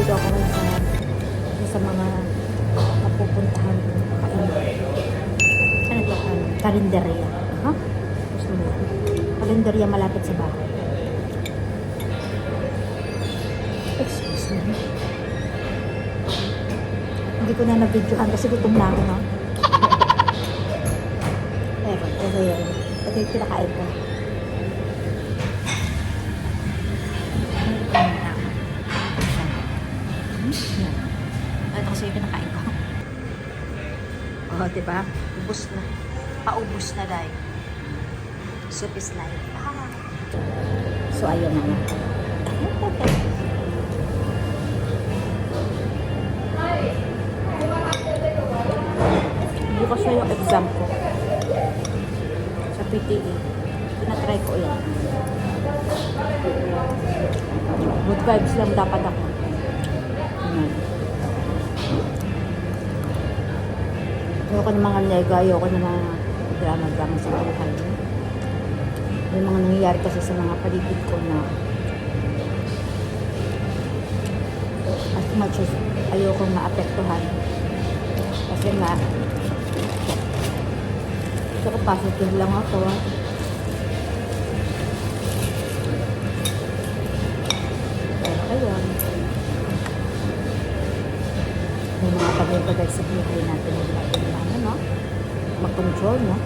dito ako sa mga napupuntahan ko. Ano ito? Karinderya. Ha? Gusto mo yan? Karinderya malapit sa bahay. Excuse me. Hindi ko na na-videohan kasi gutom na ako, no? Pero yun. Ito yung pinakain ko. Ito kasi yung pinakain ko. Oh, diba? Ubus na. Paubos na dahil. Soup is life. Ah. So, ayun na nga. Bukas na yung exam ko. Sa PTE. Pinatry ko yan. Good vibes lang dapat ako. Ayoko ng mga nega, ayoko ng mga drama-drama sa buhay. Yung mga nangyayari kasi sa mga paligid ko na as much as ayoko maapektuhan. Kasi nga, so positive lang ako. Pero ayun. May mga bagay-bagay sa buhay natin no? Mag-control, no?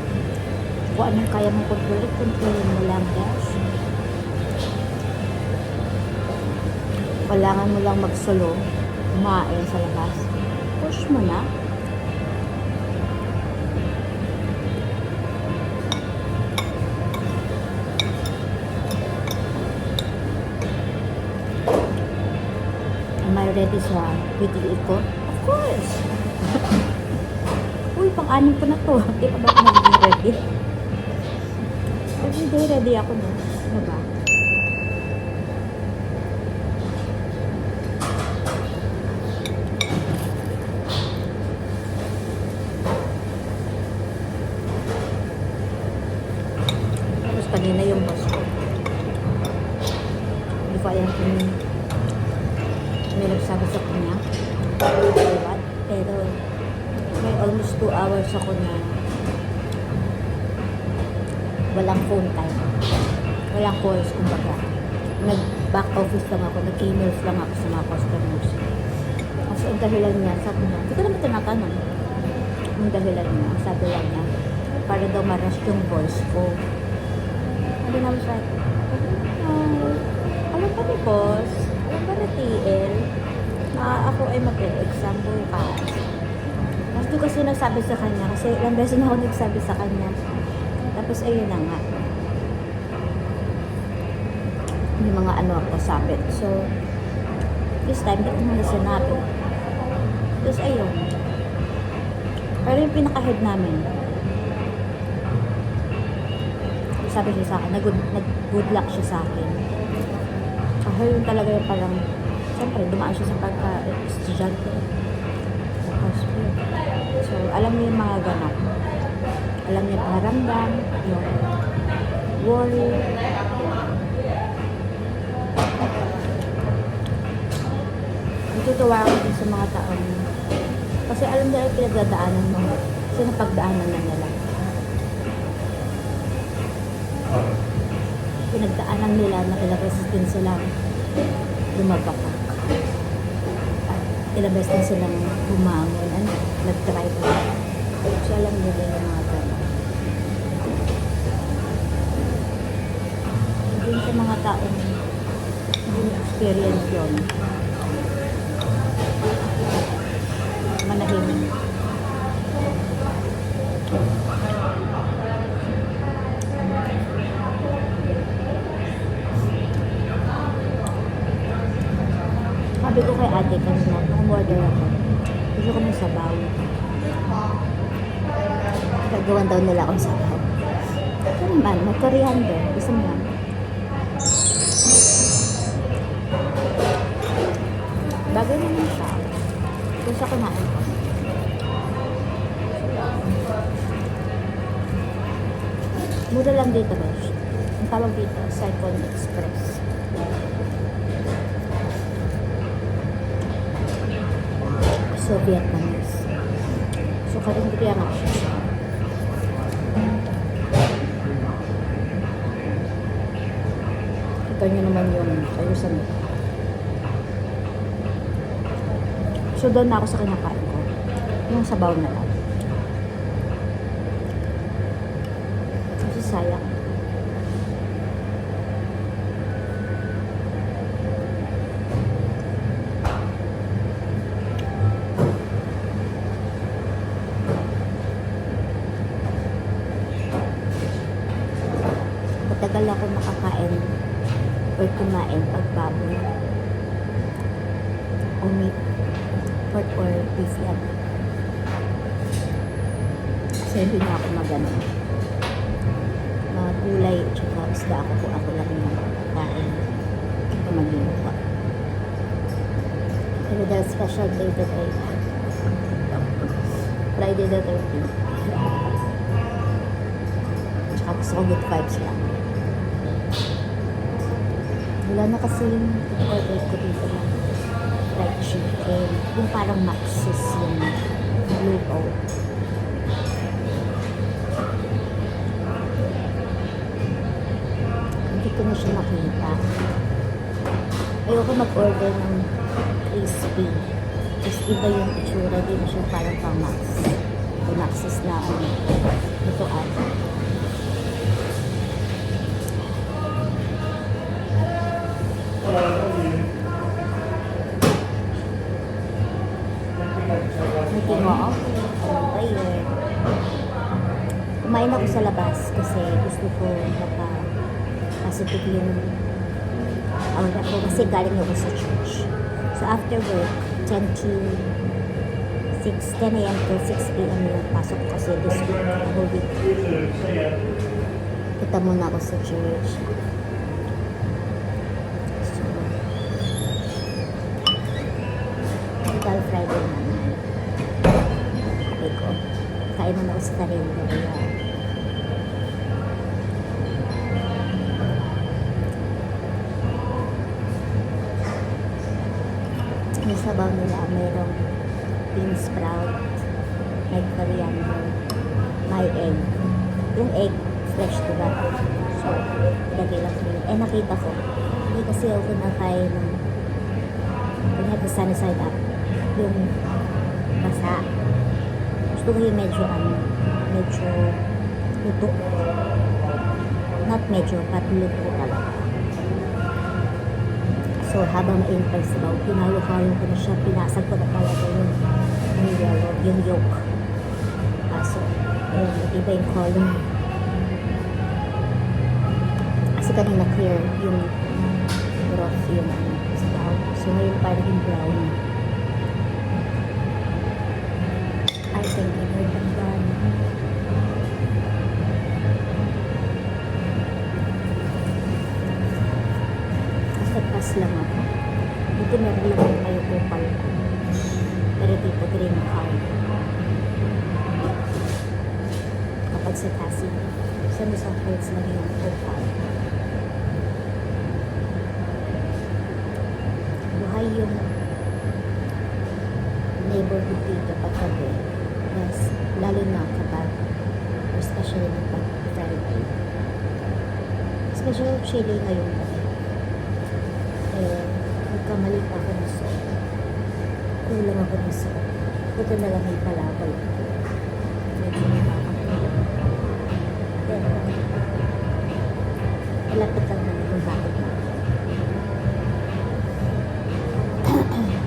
Kung anong kaya mong controlin mo lang, guys. Kailangan mo lang magsolo, kumain sa labas. Push mo na. Am I ready sa PTE ko? Of course! Uy, pang-anim ko na to. Hindi pa ba ako magiging ready? Everyday ready ako, no? Ano ba? Tapos kanina yung boss ko. Hindi ko alam kung may nagsabi sa kanya. Pero may almost 2 hours ako na walang phone time. Walang calls, kumbaga. Nag-back office lang ako, nag-emails lang ako sa mga customers. Kasi ang dahilan niya, sabi niya, hindi ko naman tinatanong. Ang dahilan niya, sabi lang niya, para daw ma-rush yung voice ko. Sabi na siya, alam ba ni boss? Alam ba na TL? Na ako ay mag-exam bukas. Mas doon kasi nagsabi sa kanya, kasi ilang beses na ako nagsabi sa kanya. Tapos ayun na nga. May mga ano ako sabi. So, this time, di ko muna sinabi. Tapos ayun. Pero yung pinaka-head namin, sabi siya sa akin, nag-good luck siya sa akin. Kasi yun talaga yung parang, siyempre, dumaan siya sa pagka-estudyante. So, alam niyo yung mga ganap. Alam niyo yung paramdam, yung worry. Natutuwa ako din sa mga taong kasi alam nila yung pinagdadaanan mo. Kasi napagdaanan na nila. Pinagdaanan nila na ilang beses din silang lumabakak. At ilang beses din silang bumangon. Nag-try pa. So alam nila yung mga gano'n. Hindi sa mga taong hindi experience yun. Manahimik. Sabi ko kay ate kanina, nung order ako, gusto ko ng sabaw. Gagawan daw nila akong sabaw. Ito naman, may coriander. Gusto mo yan? Bagay naman siya. Gusto ko na ito. Mura lang dito, guys. Ang tawag dito, Cyclone Express. So, Vietnamese. So, kaya nga siya. Ito nyo naman yung ayusan mo. So, doon na ako sa kinakain ko. Yung sabaw na lang. Kasi sayang. Matagal ako makakain or kumain pag baboy o meat, pork or beef yan. Kasi hindi na ako magano. Mga gulay at saka isda ako lang yung makakain. Ito magluto. Pero dahil special day today, Friday the 13th. Tsaka gusto ko good vibes lang. Wala na kasi yung order ko dito ng fried chicken. Yung parang maxis yung luto. Hindi ko na siya makita. Ayoko mag-order ng crispy. Tapos iba yung itsura din siya parang pang max. Yung maxis na lutoan. Meeting mo ako. Anong prayer? Kumain ako sa labas kasi gusto ko positive yung aura ko kasi galing ako sa church. So after work, 10 a.m. to 6 p.m. yung pasok ko kasi this week, the whole week. Kita muna ako sa church. Total Friday naman. Sabi ko, kain mo na ako sa karinda. Kaya, yung sabaw nila, mayroong bean sprout, may coriander, may egg. Yung egg, fresh diba? So, lagay lang ko yun. Nakita ko, hindi kasi ako nakain ng kunyari the sunny side up. Yung basa. Gusto ko yung medyo luto. Not medyo, but luto talaga. So, habang mainit pa yung sabaw, pinalo-halo ko na siya, pinasag ko na talaga yung yolk. So, iba yung color. Kasi kanina clear yung broth, yung sabaw. So, ngayon parang yung brown. I think I heard them done. Pas lang ako. Dito meron lang kayo kupal ko. Pero dito green card. Kapag sa kasi, sa fruits lang yung kupal. Buhay yung neighborhood dito pagkabi. Yes, lalo na kapag especially kapag Friday. Especially chili ngayon kasi. Nagkamali pa ako ng salt. Kulang ako ng salt. Ito na lang may palabal. Medyo nakakakulang. Pero, malapit lang naman kung bakit na.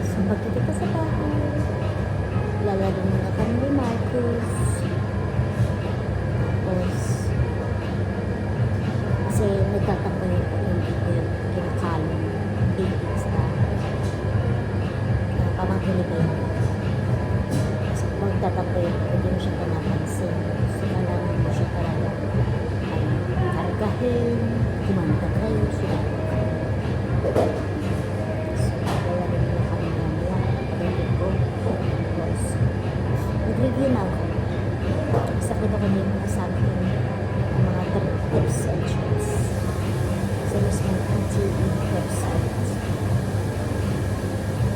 So, pagdating ka sa bahay, lalaro muna kami ni Marcus. Tapos, kasi nagtatakbo yung kinakalong babies na pamangkin ni baby. So, magtatapoy, hindi mo siya panapansin. So, malaman mo siya talaga ay kargahin, kumanta kayo, sulat kayo. So, kaya rin na kami mamaya. Pagdating ko, tapos, nag-review na ako. Sakit ako din mga sabi ko ang mga tips and tricks. So, mismo ang TV website.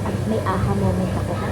At may aha moment ako ha.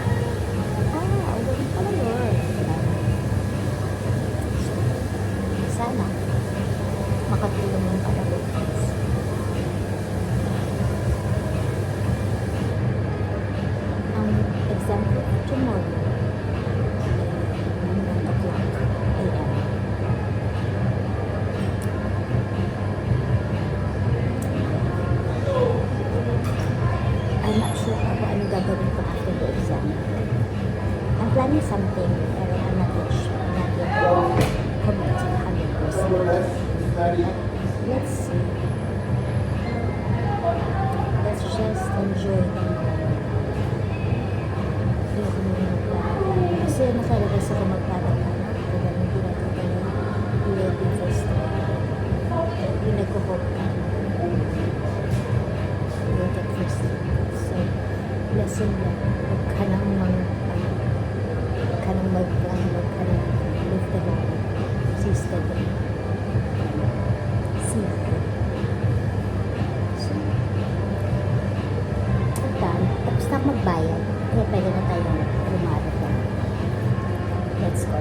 let's see. Let's just enjoy the moment. Hindi ako muna magplano. Kasi nakalabas ako magplano-plano. Diba, hindi natin tayo ready first time. Hindi nagko-hope na. Ready at first time. So, lesson lang. Huwag ka nang mag-plan, huwag ka nang live the moment. Seize the day. See you. So, done. Tapos na ako magbayad. Kaya pwede na tayong lumarap. Let's go.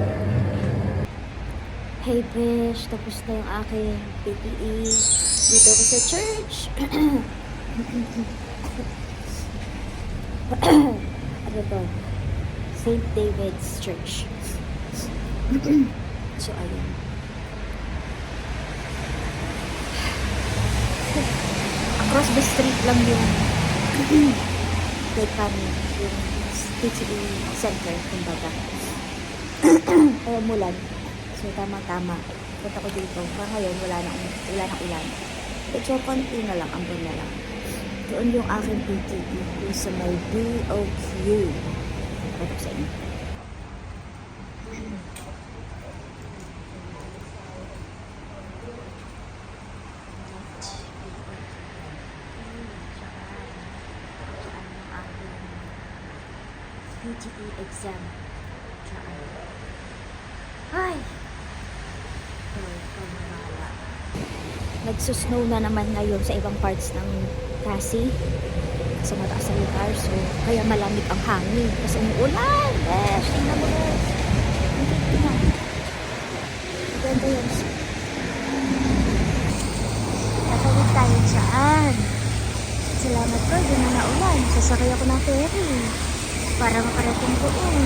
Hey Bish, tapos na yung aking PPE. Dito ako sa church. Ano to? St. David's Church. So, ayun. Across the street lang yung like kami, yung PTE center, kumbaga. Mulan. So, tama-tama. Punta ko dito. Parang ngayon, wala nang ulan. So, konti na lang, ambon na lang. Doon yung aking PTE, yung sa may BOQ. Ito sa inyo. PTE exam. Ay! Nagsusnow na naman ngayon sa ibang parts ng Pasig. Kasi mataas sa lugar. So, kaya malamig ang hangin. Kasi umuulan. Besh! Tingnan mo guys. Maganda yun. Natawid tayo dyan. Salamat ko. Doon na naulan. Sasakay ako ng ferry. Para makarating doon.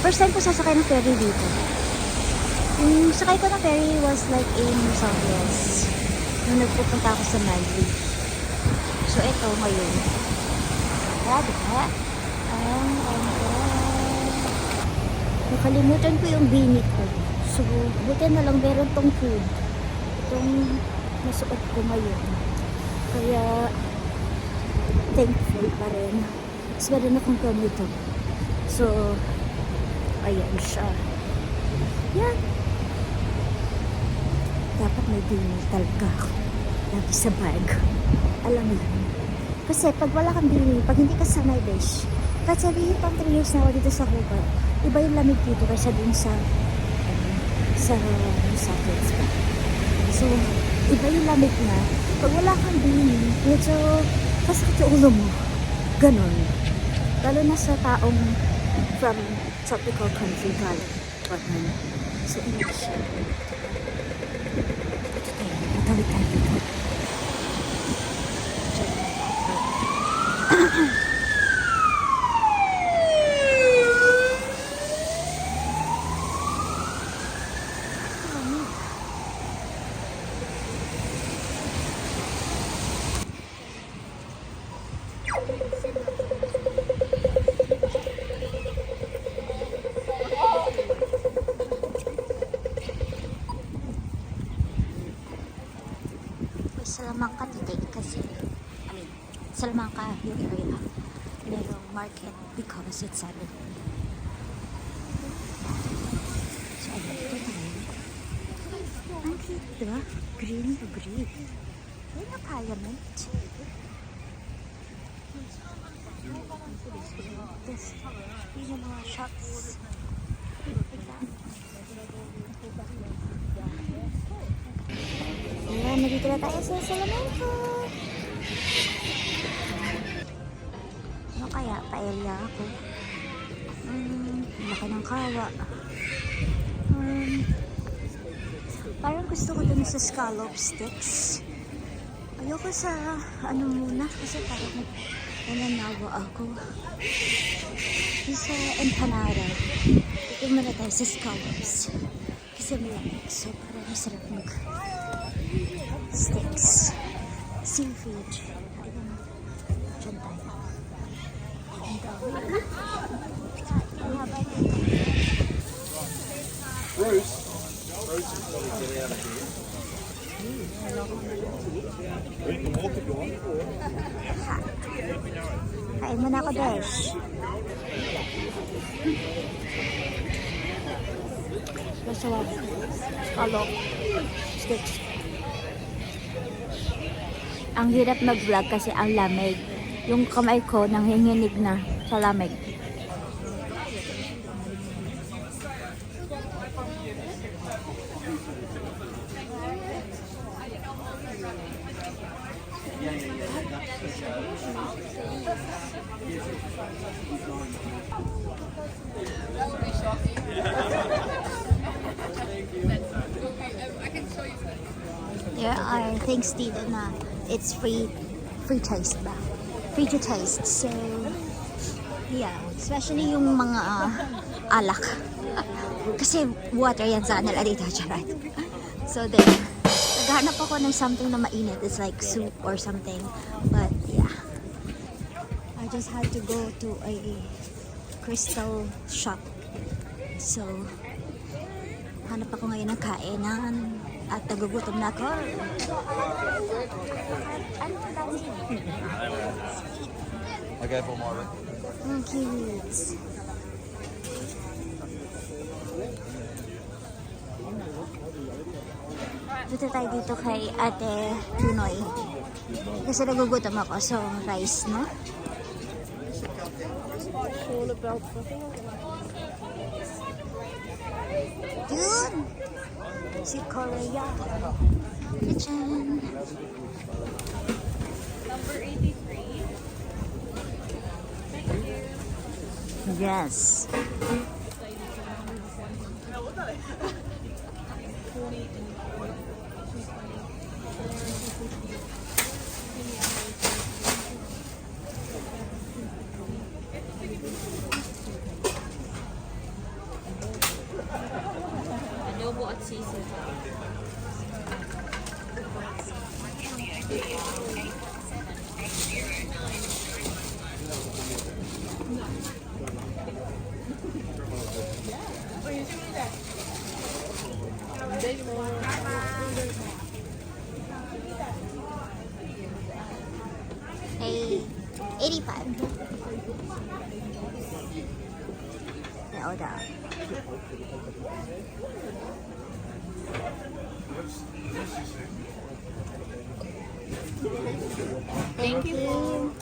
First time ko sasakay ng ferry dito. Yung sakay ko ng ferry was like in Southwest. Nung nagpupunta ako sa Manly. So, ito ngayon. Nakalimutan ko yung bini ko. So, buti na lang meron tong food. Itong nasuot ko ngayon. Kaya, thankful pa rin. Tapos meron akong ganito. So, ayan siya. Yan. Dapat may bini talaga ako. Lagi sa bag. Alam mo yun. Kasi pag wala kang bini, pag hindi ka sanay, besh, kahit sabihin pang 3 years na ako dito sa Cuba, iba yung lamig dito kaysa dun sa kids pa. So, iba yung lamig na. Pag wala kang bini, medyo kasakit yung ulo mo. Ganon. Lalo na sa taong from tropical country galing. So, hindi siya. Matawid tayo dito. Salamanca today kasi Salamanca yung area merong market because it's Saturday. So, ayun, ito tayo. Ang cute, diba? Green na green. Yun ang parliament. This, yun yung mga shops. Ayan, nandito na tayo sa Salamanca. Ano kaya? Paella ako. Laki ng kawa. Parang gusto ko dun sa scallop sticks. Ayoko sa ano muna kasi parang nananawa ako. Yung sa empanada. Ito muna tayo sa scallops. Kasi malamig. So parang masarap mag sticks. Seafood. Ayun. Diyan tayo. Bruce, Kain mo na ako, Besh. Masarap. Kalok. Steak. Ang hirap mag-vlog kasi ang lamig. Yung kamay ko nanghinginig na sa lamig. There are things dito na it's free taste ba? Free to taste. So, yeah. Especially yung mga alak. Kasi water yan sa kanila dito, charot. So then, naghahanap ako ng something na mainit. It's like soup or something. But yeah. I just had to go to a crystal shop. So, hanap ako ngayon ng kainan. At nagugutom na ako. Okay, for more. Oh, cute. Dito tayo dito kay Ate Tunoy. Kasi nagugutom ako. So, rice, no? Yun! Si Korea. Kitchen. Number 83. Yes. Adobo at sisig. Hey, 85. Order. Thank you.